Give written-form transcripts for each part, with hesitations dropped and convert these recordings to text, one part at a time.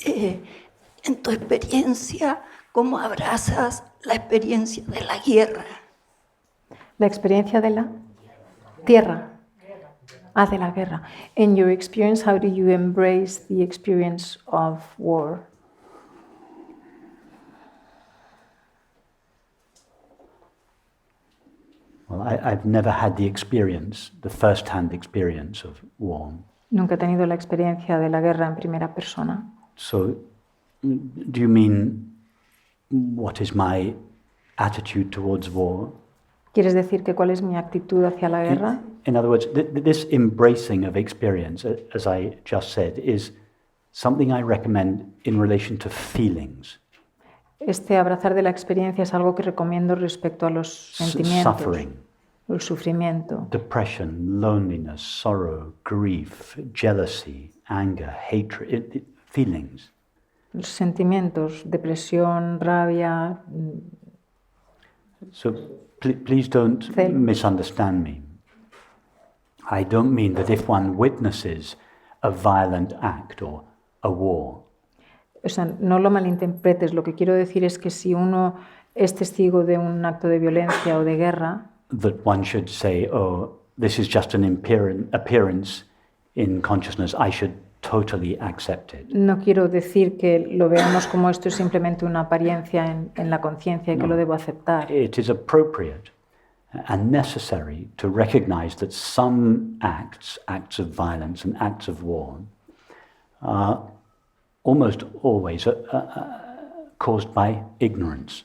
En tu experiencia, ¿cómo abrazas la experiencia de la guerra? La experiencia de la tierra. De la guerra. In your experience, how do you embrace the experience of war? Well, I've never had the experience, the first-hand experience of war. Nunca he tenido la experiencia de la guerra en primera persona. So, do you mean what is my attitude towards war? ¿Quieres decir que cuál es mi actitud hacia la guerra? In other words, this embracing of experience, as I just said, is something I recommend in relation to feelings. Este abrazar de la experiencia es algo que recomiendo respecto a los sentimientos, Suffering, el sufrimiento, depression, loneliness, sorrow, grief, jealousy, anger, hatred, feelings. los sentimientos, depresión, rabia. So please don't misunderstand me. I don't mean that if one witnesses a violent act or a war, O sea, no lo malinterpretes. Lo que quiero decir es que si uno es testigo de un acto de violencia o de guerra, that one should say, oh, this is just an appearance in consciousness, I should totally accept it. no quiero decir que lo veamos como esto es simplemente una apariencia en la conciencia y que lo debo aceptar. It is appropriate and necessary to recognize that some acts of violence and acts of war, are almost always caused by ignorance.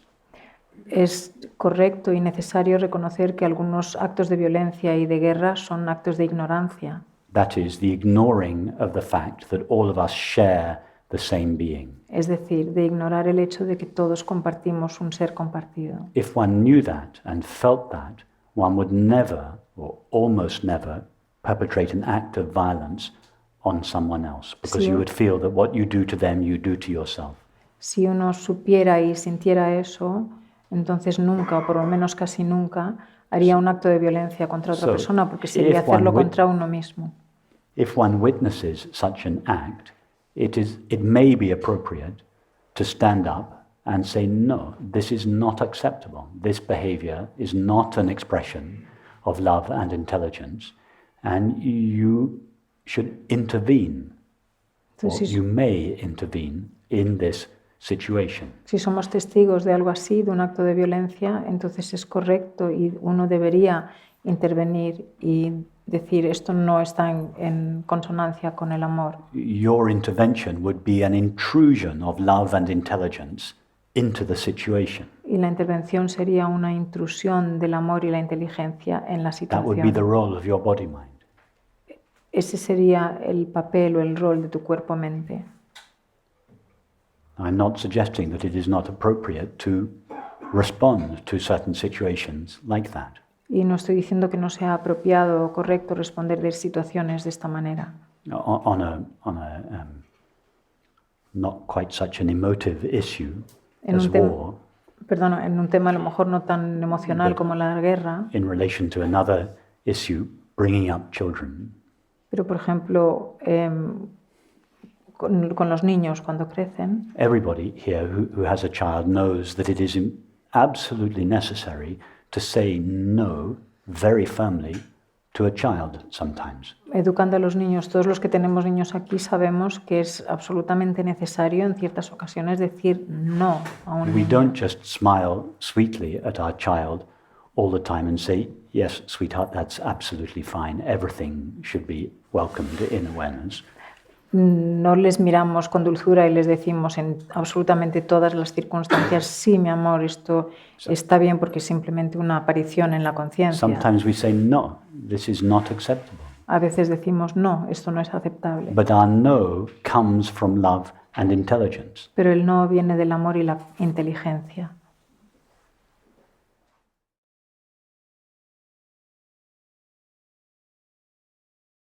Es correcto y necesario reconocer que algunos actos de violencia y de guerra son actos de ignorancia. That is, the ignoring of the fact that all of us share the same being. Es decir, de ignorar el hecho de que todos compartimos un ser compartido. If one knew that and felt that, one would never, or almost never, perpetrate an act of violence on someone else, because you would feel that what you do to them, you do to yourself. Si uno supiera y sintiera eso, entonces nunca, o por lo menos casi nunca, haría un acto de violencia contra otra persona, porque sería hacerlo contra uno mismo. If one witnesses such an act, it may be appropriate to stand up and say, no, this is not acceptable. This behavior is not an expression of love and intelligence, and you should intervene, or you may intervene in this situation. Si somos testigos de algo así, de un acto de violencia, entonces es correcto y uno debería intervenir y decir esto no está en consonancia con el amor. Your intervention would be an intrusion of love and intelligence into the situation. Y la intervención sería una intrusión del amor y la inteligencia en la That would be the situación. role of your body-mind. Ese sería el papel o el rol de tu cuerpo-mente. I'm not suggesting that it is not appropriate to respond to certain situations like that. Y no estoy diciendo que no sea apropiado o correcto responder de situaciones de esta manera. On a not quite such an emotive issue as war, En un tema a lo mejor no tan emocional como la guerra, in relation to another issue, bringing up children. pero por ejemplo con los niños cuando crecen, Everybody here who has a child knows that it is absolutely necessary to say no very firmly to a child sometimes. educando a los niños, todos los que tenemos niños aquí sabemos que es absolutamente necesario en ciertas ocasiones decir no a un We niño. don't just smile sweetly at our child all the time and say, yes, sweetheart, that's absolutely fine. Everything should be welcomed in awareness. No les miramos con dulzura y les decimos en absolutamente todas las circunstancias, sí, mi amor, esto está bien porque es simplemente una aparición en la conciencia. Sometimes we say, no, this is not acceptable. A veces decimos, no, esto no es aceptable. But our no comes from love and intelligence. Pero el no viene del amor y la inteligencia.